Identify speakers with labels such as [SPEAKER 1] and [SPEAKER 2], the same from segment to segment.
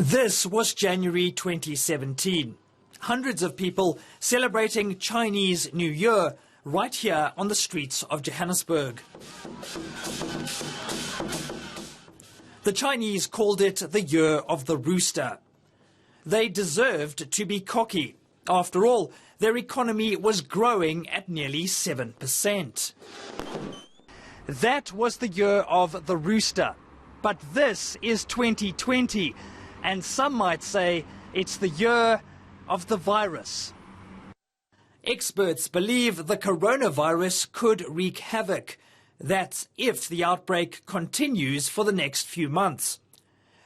[SPEAKER 1] This was January 2017. Hundreds of people celebrating Chinese New Year right here on the streets of Johannesburg. The Chinese called it the Year of the Rooster. They deserved to be cocky. After all, their economy was growing at nearly 7%. That was the Year of the Rooster. But this is 2020, and some might say it's the year of the virus. Experts believe the coronavirus could wreak havoc. That's if the outbreak continues for the next few months.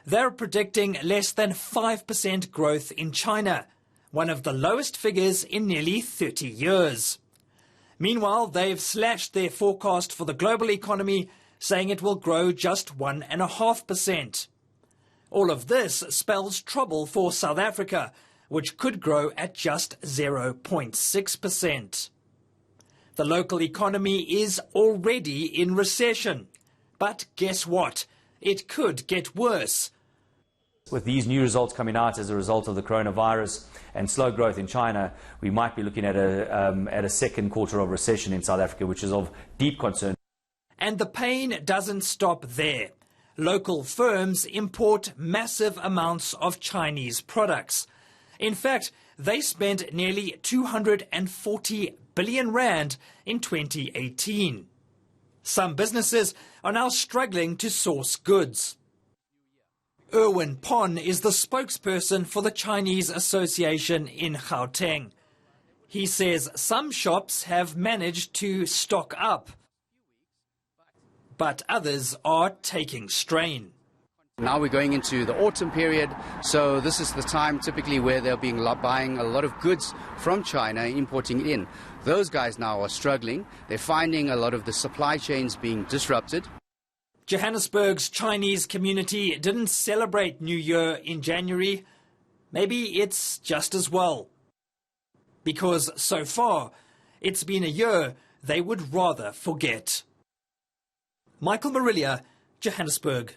[SPEAKER 1] They're predicting less than 5% growth in China, one of the lowest figures in nearly 30 years. Meanwhile, they've slashed their forecast for the global economy, saying it will grow just 1.5%. All of this spells trouble for South Africa, which could grow at just 0.6%. The local economy is already in recession. But guess what? It could get worse.
[SPEAKER 2] With these new results coming out as a result of the coronavirus and slow growth in China, we might be looking at a second quarter of recession in South Africa, which is of deep concern.
[SPEAKER 1] And the pain doesn't stop there. Local firms import massive amounts of Chinese products. In fact, they spent nearly 240 billion rand in 2018. Some businesses are now struggling to source goods. Erwin Pon is the spokesperson for the Chinese Association in Gauteng. He says some shops have managed to stock up, but others are taking strain.
[SPEAKER 3] Now we're going into the autumn period, so this is the time typically where they're buying a lot of goods from China, importing it in. Those guys now are struggling. They're finding a lot of the supply chains being disrupted.
[SPEAKER 1] Johannesburg's Chinese community didn't celebrate New Year in January. Maybe it's just as well. Because so far, it's been a year they would rather forget. Michael Marilia, Johannesburg.